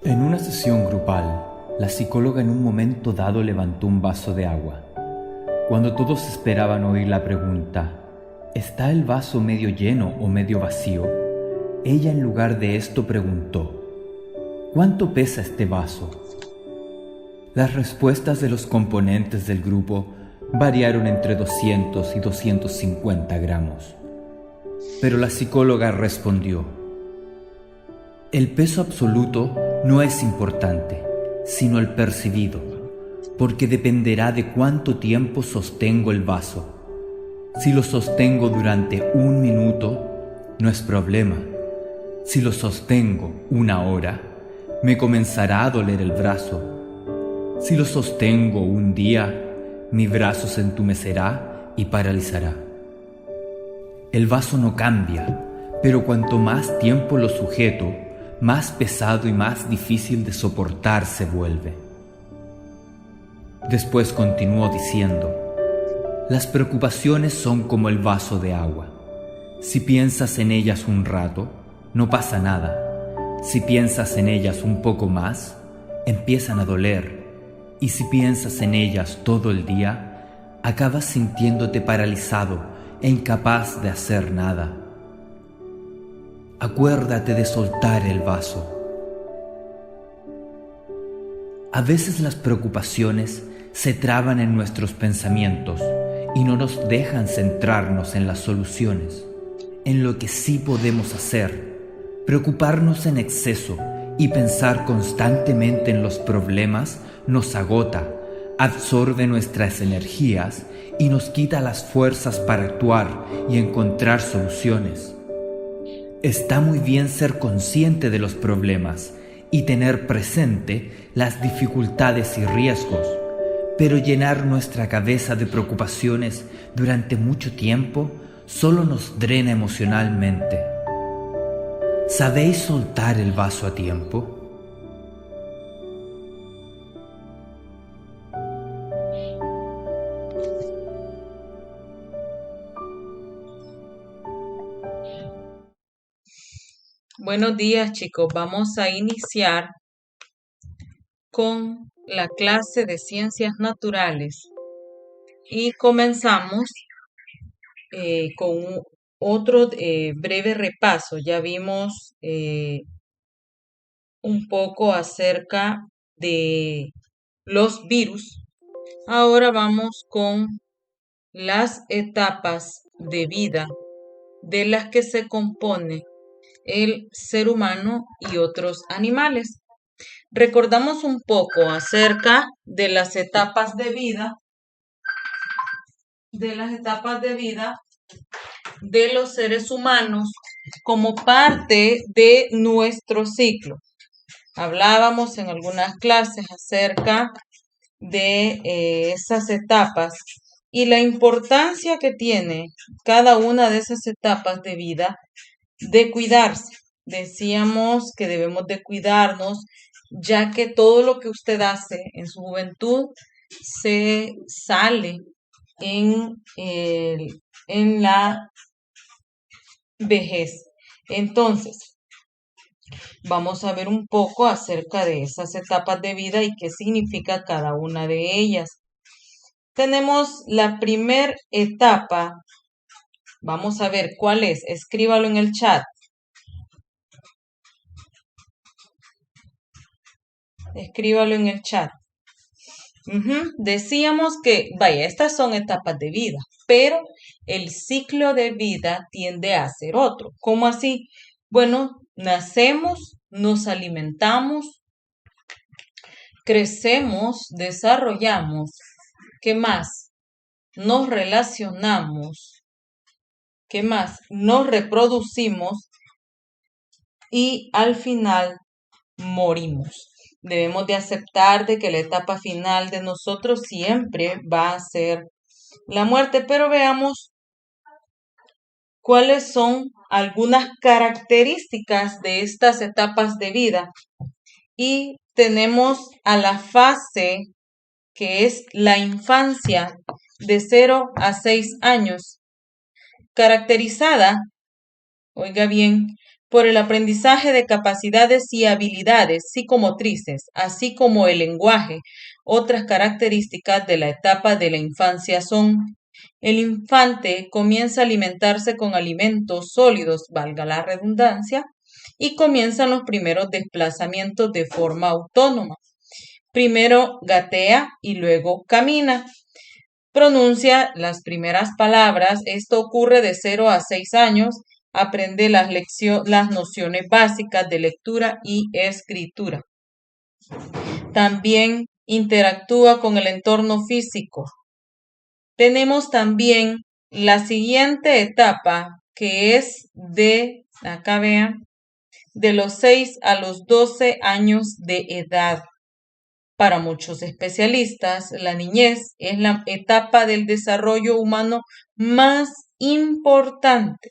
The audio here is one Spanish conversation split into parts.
En una sesión grupal, la psicóloga en un momento dado levantó un vaso de agua. Cuando todos esperaban oír la pregunta, ¿está el vaso medio lleno o medio vacío?, ella en lugar de esto preguntó, ¿cuánto pesa este vaso? Las respuestas de los componentes del grupo variaron entre 200 y 250 gramos. Pero la psicóloga respondió, el peso absoluto no es importante, sino el percibido, porque dependerá de cuánto tiempo sostengo el vaso. Si lo sostengo durante 1 minuto, no es problema. Si lo sostengo 1 hora, me comenzará a doler el brazo. Si lo sostengo 1 día, mi brazo se entumecerá y paralizará. El vaso no cambia, pero cuanto más tiempo lo sujeto, más pesado y más difícil de soportar se vuelve. Después continuó diciendo, las preocupaciones son como el vaso de agua. Si piensas en ellas un rato, no pasa nada. Si piensas en ellas un poco más, empiezan a doler. Y si piensas en ellas todo el día, acabas sintiéndote paralizado e incapaz de hacer nada. Acuérdate de soltar el vaso. A veces las preocupaciones se traban en nuestros pensamientos y no nos dejan centrarnos en las soluciones, en lo que sí podemos hacer. Preocuparnos en exceso y pensar constantemente en los problemas nos agota, absorbe nuestras energías y nos quita las fuerzas para actuar y encontrar soluciones. Está muy bien ser consciente de los problemas y tener presente las dificultades y riesgos, pero llenar nuestra cabeza de preocupaciones durante mucho tiempo solo nos drena emocionalmente. ¿Sabéis soltar el vaso a tiempo? Buenos días, chicos. Vamos a iniciar con la clase de ciencias naturales y comenzamos con otro breve repaso. Ya vimos un poco acerca de los virus. Ahora vamos con las etapas de vida de las que se compone el ser humano y otros animales. Recordamos un poco acerca de las etapas de vida, de los seres humanos como parte de nuestro ciclo. Hablábamos en algunas clases acerca de esas etapas y la importancia que tiene cada una de esas etapas de vida de cuidarse. Decíamos que debemos de cuidarnos, ya que todo lo que usted hace en su juventud se sale en la vejez. Entonces, vamos a ver un poco acerca de esas etapas de vida y qué significa cada una de ellas. Tenemos la primera etapa. Vamos a ver cuál es. Escríbalo en el chat. Escríbalo en el chat. Decíamos que, vaya, estas son etapas de vida, pero el ciclo de vida tiende a ser otro. ¿Cómo así? Bueno, nacemos, nos alimentamos, crecemos, desarrollamos. ¿Qué más? Nos relacionamos. ¿Qué más? Nos reproducimos y al final morimos. Debemos de aceptar de que la etapa final de nosotros siempre va a ser la muerte, pero veamos cuáles son algunas características de estas etapas de vida. Y tenemos a la fase que es la infancia de 0 a 6 años, caracterizada, oiga bien, por el aprendizaje de capacidades y habilidades psicomotrices, así como el lenguaje. Otras características de la etapa de la infancia son: el infante comienza a alimentarse con alimentos sólidos, valga la redundancia, y comienzan los primeros desplazamientos de forma autónoma. Primero gatea y luego camina. Pronuncia las primeras palabras. Esto ocurre de 0 a 6 años. Aprende las nociones básicas de lectura y escritura. También interactúa con el entorno físico. Tenemos también la siguiente etapa, que es acá vean, de los 6 a los 12 años de edad. Para muchos especialistas, la niñez es la etapa del desarrollo humano más importante,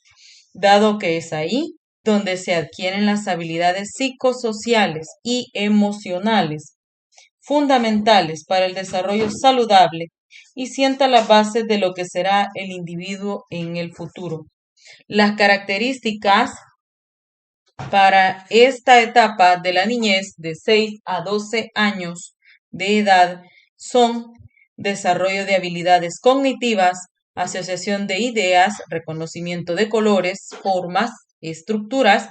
dado que es ahí donde se adquieren las habilidades psicosociales y emocionales fundamentales para el desarrollo saludable y sienta las bases de lo que será el individuo en el futuro. Las características para esta etapa de la niñez de 6 a 12 años de edad son desarrollo de habilidades cognitivas, asociación de ideas, reconocimiento de colores, formas, estructuras,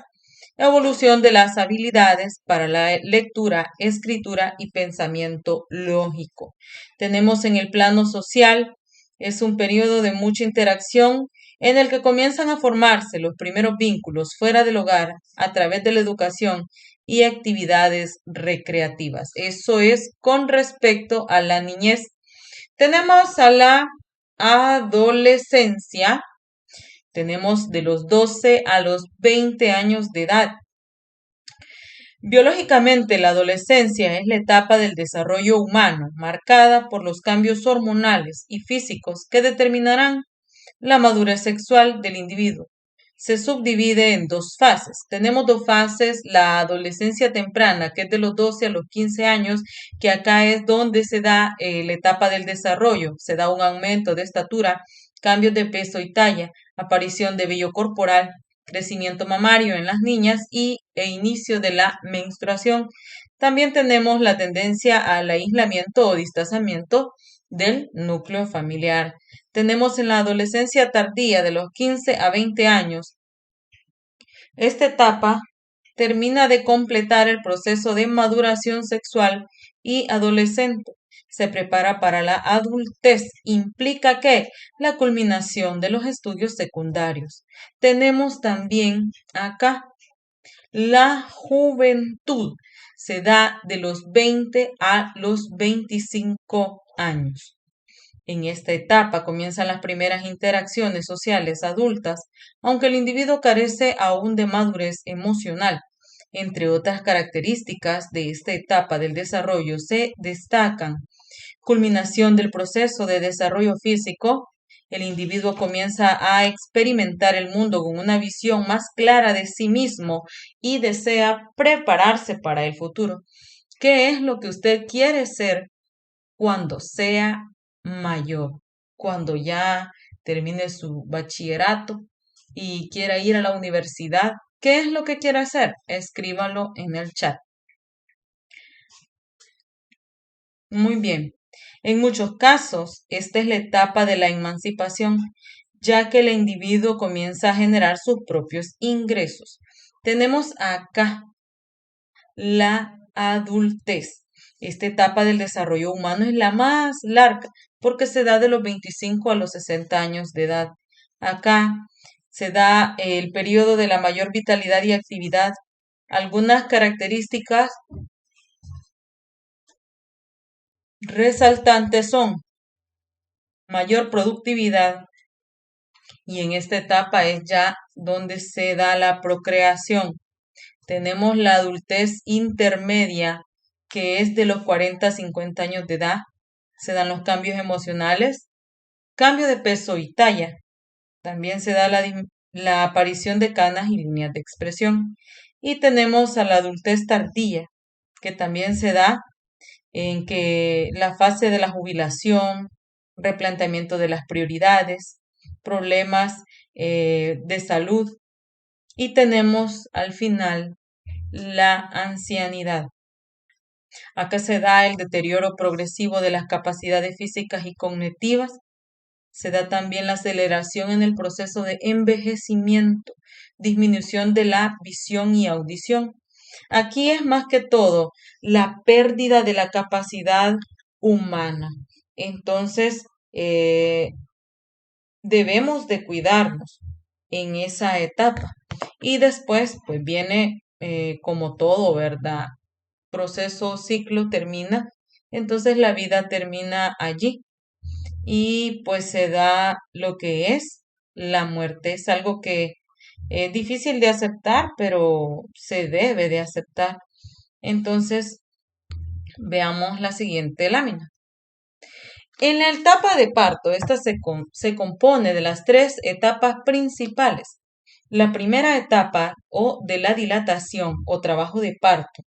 evolución de las habilidades para la lectura, escritura y pensamiento lógico. Tenemos en el plano social, es un periodo de mucha interacción en el que comienzan a formarse los primeros vínculos fuera del hogar a través de la educación y actividades recreativas. Eso es con respecto a la niñez. Tenemos a la adolescencia. Tenemos de los 12 a los 20 años de edad. Biológicamente, la adolescencia es la etapa del desarrollo humano, marcada por los cambios hormonales y físicos que determinarán la madurez sexual del individuo. Se subdivide en dos fases. Tenemos dos fases: la adolescencia temprana, que es de los 12 a los 15 años, que acá es donde se da la etapa del desarrollo. Se da un aumento de estatura, cambios de peso y talla, aparición de vello corporal, crecimiento mamario en las niñas e inicio de la menstruación. También tenemos la tendencia al aislamiento o distanciamiento del núcleo familiar. Tenemos en la adolescencia tardía de los 15 a 20 años. Esta etapa termina de completar el proceso de maduración sexual y adolescente. Se prepara para la adultez. Implica que la culminación de los estudios secundarios. Tenemos también acá la juventud. Se da de los 20 a los 25 años. En esta etapa comienzan las primeras interacciones sociales adultas, aunque el individuo carece aún de madurez emocional. Entre otras características de esta etapa del desarrollo se destacan: culminación del proceso de desarrollo físico. El individuo comienza a experimentar el mundo con una visión más clara de sí mismo y desea prepararse para el futuro. ¿Qué es lo que usted quiere ser cuando sea mayor? Cuando ya termine su bachillerato y quiera ir a la universidad, ¿qué es lo que quiere hacer? Escríbalo en el chat. Muy bien. En muchos casos, esta es la etapa de la emancipación, ya que el individuo comienza a generar sus propios ingresos. Tenemos acá la adultez. Esta etapa del desarrollo humano es la más larga porque se da de los 25 a los 60 años de edad. Acá se da el periodo de la mayor vitalidad y actividad. Algunas características resaltantes son mayor productividad, y en esta etapa es ya donde se da la procreación. Tenemos la adultez intermedia, que es de los 40 a 50 años de edad. Se dan los cambios emocionales, cambio de peso y talla. También se da la aparición de canas y líneas de expresión. Y tenemos a la adultez tardía, que también se da en que la fase de la jubilación, replanteamiento de las prioridades, problemas de salud y tenemos al final la ancianidad. Acá se da el deterioro progresivo de las capacidades físicas y cognitivas. Se da también la aceleración en el proceso de envejecimiento, disminución de la visión y audición. Aquí es más que todo la pérdida de la capacidad humana. Entonces, debemos de cuidarnos en esa etapa. Y después, pues viene como todo, ¿verdad? Proceso, ciclo termina, entonces la vida termina allí y pues se da lo que es la muerte. Es algo que es difícil de aceptar, pero se debe de aceptar. Entonces, veamos la siguiente lámina. En la etapa de parto, esta se compone de las tres etapas principales. La primera etapa o de la dilatación o trabajo de parto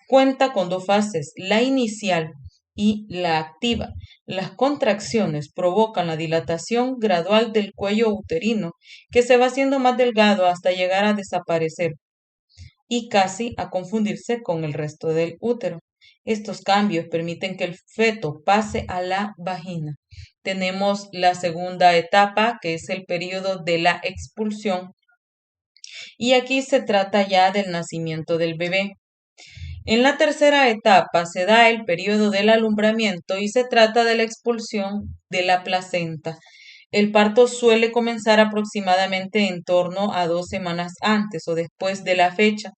cuenta con dos fases, la inicial y la activa. Las contracciones provocan la dilatación gradual del cuello uterino, que se va haciendo más delgado hasta llegar a desaparecer y casi a confundirse con el resto del útero. Estos cambios permiten que el feto pase a la vagina. Tenemos la segunda etapa, que es el periodo de la expulsión, y aquí se trata ya del nacimiento del bebé. En la tercera etapa se da el periodo del alumbramiento y se trata de la expulsión de la placenta. El parto suele comenzar aproximadamente en torno a 2 semanas antes o después de la fecha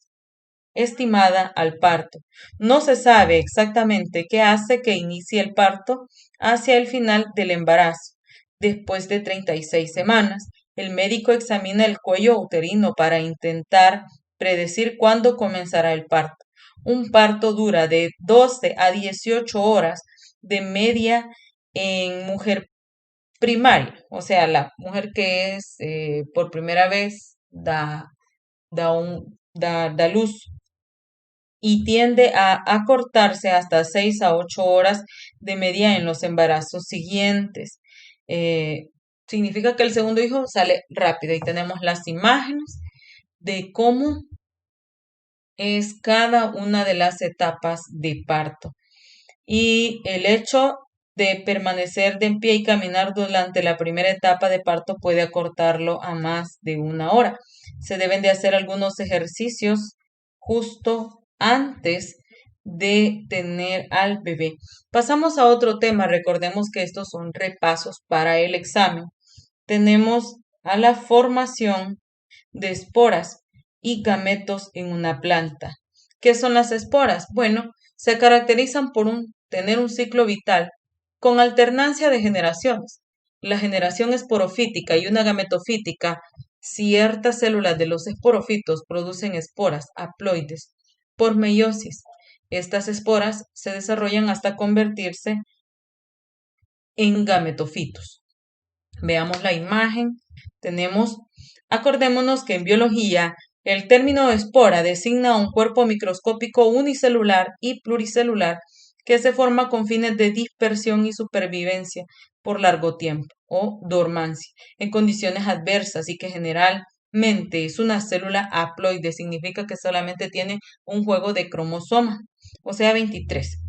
estimada al parto. No se sabe exactamente qué hace que inicie el parto hacia el final del embarazo. Después de 36 semanas, el médico examina el cuello uterino para intentar predecir cuándo comenzará el parto. Un parto dura de 12 a 18 horas de media en mujer primaria, o sea, la mujer que es por primera vez da luz, y tiende a acortarse hasta 6 a 8 horas de media en los embarazos siguientes. Significa que el segundo hijo sale rápido y tenemos las imágenes de cómo es cada una de las etapas de parto. Y el hecho de permanecer de en pie y caminar durante la primera etapa de parto puede acortarlo a más de 1 hora. Se deben de hacer algunos ejercicios justo antes de tener al bebé. Pasamos a otro tema. Recordemos que estos son repasos para el examen. Tenemos a la formación de esporas y gametos en una planta. ¿Qué son las esporas? Bueno, se caracterizan por tener un ciclo vital con alternancia de generaciones. La generación esporofítica y una gametofítica, ciertas células de los esporofitos producen esporas haploides por meiosis. Estas esporas se desarrollan hasta convertirse en gametofitos. Veamos la imagen. Acordémonos que en biología el término espora designa a un cuerpo microscópico unicelular y pluricelular que se forma con fines de dispersión y supervivencia por largo tiempo o dormancia en condiciones adversas y que generalmente es una célula haploide, significa que solamente tiene un juego de cromosomas, o sea 23.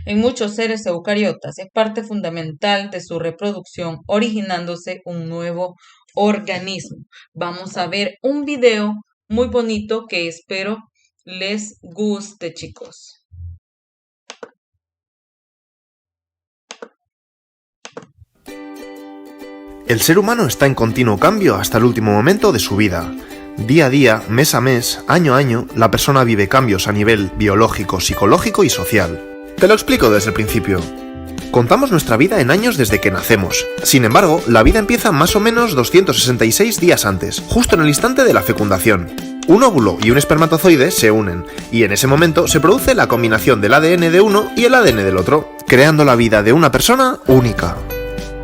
En muchos seres eucariotas es parte fundamental de su reproducción, originándose un nuevo organismo. Vamos a ver un video muy bonito que espero les guste, chicos. El ser humano está en continuo cambio hasta el último momento de su vida. Día a día, mes a mes, año a año, la persona vive cambios a nivel biológico, psicológico y social. Te lo explico desde el principio. Contamos nuestra vida en años desde que nacemos. Sin embargo, la vida empieza más o menos 266 días antes, justo en el instante de la fecundación. Un óvulo y un espermatozoide se unen, y en ese momento se produce la combinación del ADN de uno y el ADN del otro, creando la vida de una persona única.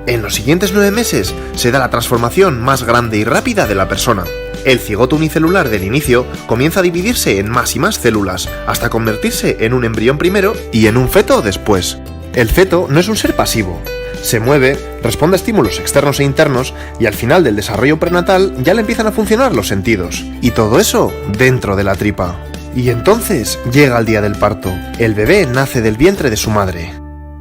En los siguientes 9 meses se da la transformación más grande y rápida de la persona. El cigoto unicelular del inicio comienza a dividirse en más y más células, hasta convertirse en un embrión primero y en un feto después. El feto no es un ser pasivo. Se mueve, responde a estímulos externos e internos y al final del desarrollo prenatal ya le empiezan a funcionar los sentidos. Y todo eso dentro de la tripa. Y entonces llega el día del parto. El bebé nace del vientre de su madre.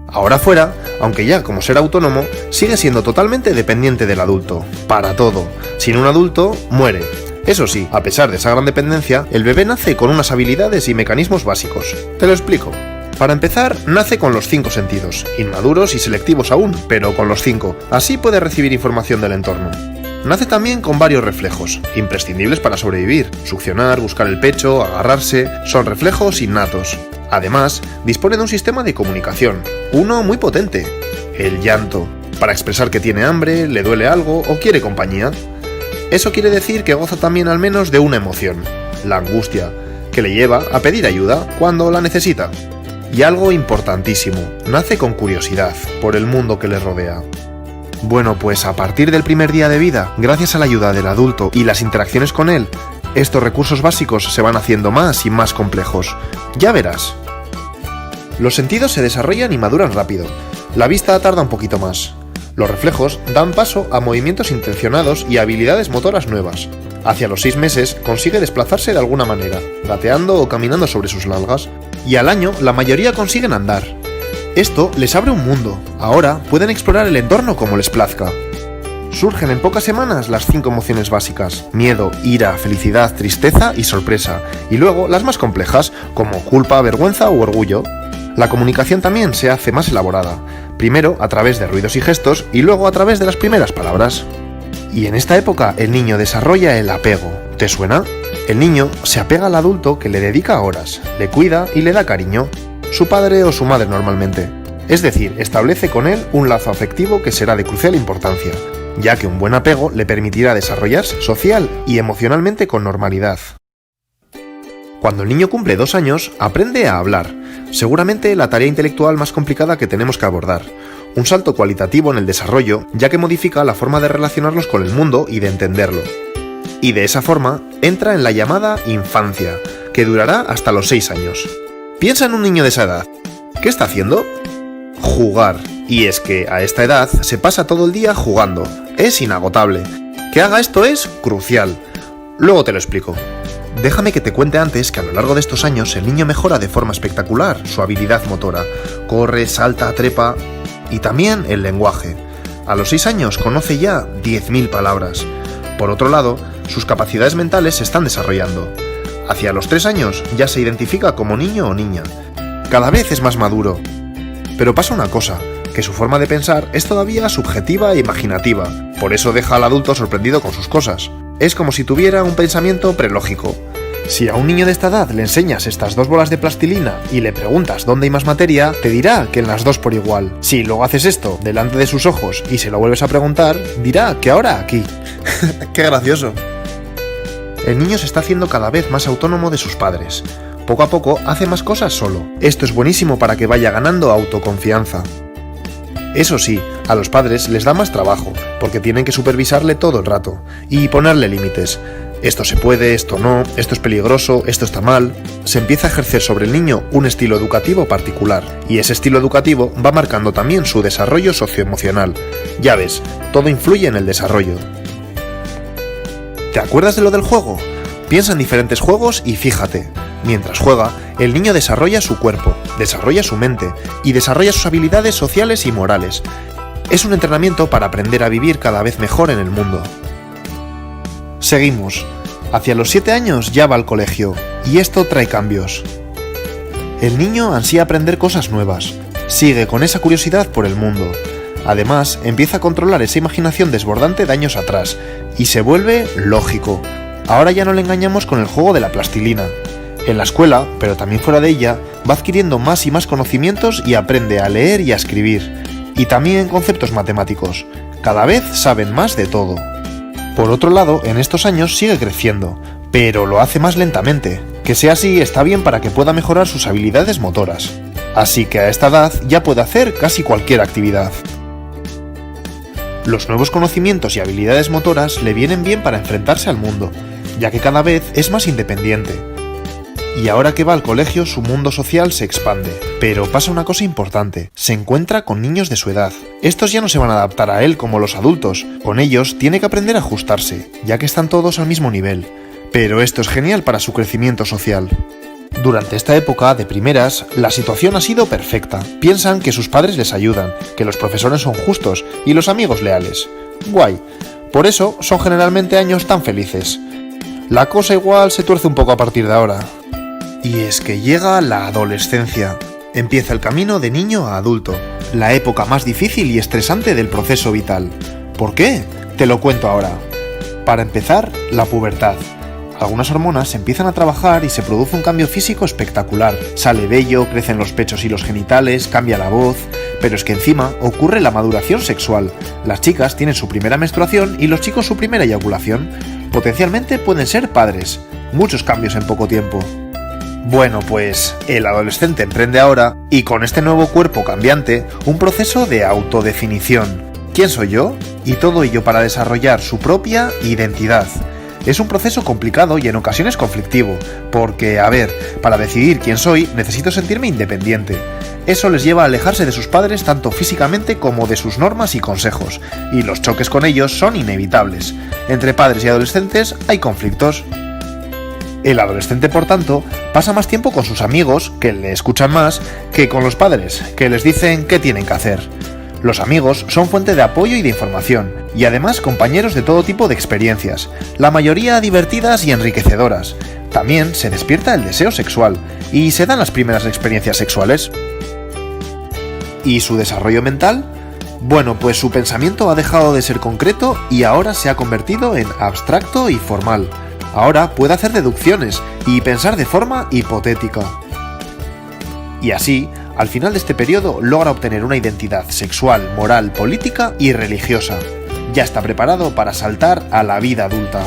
Ahora fuera, aunque ya como ser autónomo, sigue siendo totalmente dependiente del adulto. Para todo. Sin un adulto, muere. Eso sí, a pesar de esa gran dependencia, el bebé nace con unas habilidades y mecanismos básicos. Te lo explico. Para empezar, nace con los 5 sentidos, inmaduros y selectivos aún, pero con los 5. Así puede recibir información del entorno. Nace también con varios reflejos, imprescindibles para sobrevivir. Succionar, buscar el pecho, agarrarse, son reflejos innatos. Además, dispone de un sistema de comunicación, uno muy potente, el llanto, para expresar que tiene hambre, le duele algo o quiere compañía. Eso quiere decir que goza también al menos de una emoción, la angustia, que le lleva a pedir ayuda cuando la necesita. Y algo importantísimo, nace con curiosidad por el mundo que le rodea. Bueno, pues a partir del primer día de vida, gracias a la ayuda del adulto y las interacciones con él, estos recursos básicos se van haciendo más y más complejos. Ya verás. Los sentidos se desarrollan y maduran rápido. La vista tarda un poquito más. Los reflejos dan paso a movimientos intencionados y habilidades motoras nuevas. Hacia los 6 meses consigue desplazarse de alguna manera, gateando o caminando sobre sus nalgas. Y al año la mayoría consiguen andar. Esto les abre un mundo. Ahora pueden explorar el entorno como les plazca. Surgen en pocas semanas las 5 emociones básicas: miedo, ira, felicidad, tristeza y sorpresa, y luego las más complejas, como culpa, vergüenza o orgullo. La comunicación también se hace más elaborada, primero a través de ruidos y gestos y luego a través de las primeras palabras. Y en esta época el niño desarrolla el apego. ¿Te suena? El niño se apega al adulto que le dedica horas, le cuida y le da cariño, su padre o su madre normalmente. Es decir, establece con él un lazo afectivo que será de crucial importancia, ya que un buen apego le permitirá desarrollarse social y emocionalmente con normalidad. Cuando el niño cumple 2 años, aprende a hablar, seguramente la tarea intelectual más complicada que tenemos que abordar, un salto cualitativo en el desarrollo, ya que modifica la forma de relacionarnos con el mundo y de entenderlo. Y de esa forma, entra en la llamada infancia, que durará hasta los 6 años. Piensa en un niño de esa edad. ¿Qué está haciendo? Jugar. Y es que a esta edad se pasa todo el día jugando. Es inagotable. Que haga esto es crucial. Luego te lo explico. Déjame que te cuente antes que a lo largo de estos años el niño mejora de forma espectacular su habilidad motora. Corre, salta, trepa y también el lenguaje. A los 6 años conoce ya 10.000 palabras. Por otro lado, sus capacidades mentales se están desarrollando. Hacia los 3 años ya se identifica como niño o niña. Cada vez es más maduro. Pero pasa una cosa, que su forma de pensar es todavía subjetiva e imaginativa. Por eso deja al adulto sorprendido con sus cosas. Es como si tuviera un pensamiento prelógico. Si a un niño de esta edad le enseñas estas 2 bolas de plastilina y le preguntas dónde hay más materia, te dirá que en las 2 por igual. Si luego haces esto delante de sus ojos y se lo vuelves a preguntar, dirá que ahora aquí. ¡Qué gracioso! El niño se está haciendo cada vez más autónomo de sus padres. Poco a poco hace más cosas solo. Esto es buenísimo para que vaya ganando autoconfianza. Eso sí, a los padres les da más trabajo, porque tienen que supervisarle todo el rato y ponerle límites. Esto se puede, esto no, esto es peligroso, esto está mal. Se empieza a ejercer sobre el niño un estilo educativo particular, y ese estilo educativo va marcando también su desarrollo socioemocional. Ya ves, todo influye en el desarrollo. ¿Te acuerdas de lo del juego? Piensa en diferentes juegos y fíjate, mientras juega, el niño desarrolla su cuerpo, desarrolla su mente y desarrolla sus habilidades sociales y morales. Es un entrenamiento para aprender a vivir cada vez mejor en el mundo. Seguimos. Hacia los 7 años ya va al colegio, y esto trae cambios. El niño ansía aprender cosas nuevas, sigue con esa curiosidad por el mundo. Además, empieza a controlar esa imaginación desbordante de años atrás, y se vuelve lógico. Ahora ya no le engañamos con el juego de la plastilina. En la escuela, pero también fuera de ella, va adquiriendo más y más conocimientos y aprende a leer y a escribir. Y también conceptos matemáticos. Cada vez saben más de todo. Por otro lado, en estos años sigue creciendo, pero lo hace más lentamente. Que sea así está bien para que pueda mejorar sus habilidades motoras. Así que a esta edad ya puede hacer casi cualquier actividad. Los nuevos conocimientos y habilidades motoras le vienen bien para enfrentarse al mundo, ya que cada vez es más independiente. y ahora que va al colegio su mundo social se expande. Pero pasa una cosa importante, se encuentra con niños de su edad. Estos ya no se van a adaptar a él como los adultos, con ellos tiene que aprender a ajustarse, ya que están todos al mismo nivel. Pero esto es genial para su crecimiento social. Durante esta época, de primeras, la situación ha sido perfecta. Piensan que sus padres les ayudan, que los profesores son justos y los amigos leales. Guay. Por eso son generalmente años tan felices. La cosa igual se tuerce un poco a partir de ahora. Y es que llega la adolescencia. Empieza el camino de niño a adulto, la época más difícil y estresante del proceso vital. ¿Por qué? Te lo cuento ahora. Para empezar, la pubertad. Algunas hormonas empiezan a trabajar y se produce un cambio físico espectacular. Sale vello, crecen los pechos y los genitales, cambia la voz... Pero es que encima ocurre la maduración sexual. Las chicas tienen su primera menstruación y los chicos su primera eyaculación. Potencialmente pueden ser padres. Muchos cambios en poco tiempo. Bueno, pues el adolescente emprende ahora, y con este nuevo cuerpo cambiante, un proceso de autodefinición. ¿Quién soy yo? Y todo ello para desarrollar su propia identidad. Es un proceso complicado y en ocasiones conflictivo, porque, a ver, para decidir quién soy necesito sentirme independiente. Eso les lleva a alejarse de sus padres tanto físicamente como de sus normas y consejos, y los choques con ellos son inevitables. Entre padres y adolescentes hay conflictos. El adolescente, por tanto, pasa más tiempo con sus amigos, que le escuchan más, que con los padres, que les dicen qué tienen que hacer. Los amigos son fuente de apoyo y de información, y además compañeros de todo tipo de experiencias, la mayoría divertidas y enriquecedoras. También se despierta el deseo sexual, y se dan las primeras experiencias sexuales. ¿Y su desarrollo mental? Bueno, pues su pensamiento ha dejado de ser concreto y ahora se ha convertido en abstracto y formal. Ahora puede hacer deducciones y pensar de forma hipotética. Y así, al final de este periodo, logra obtener una identidad sexual, moral, política y religiosa. Ya está preparado para saltar a la vida adulta.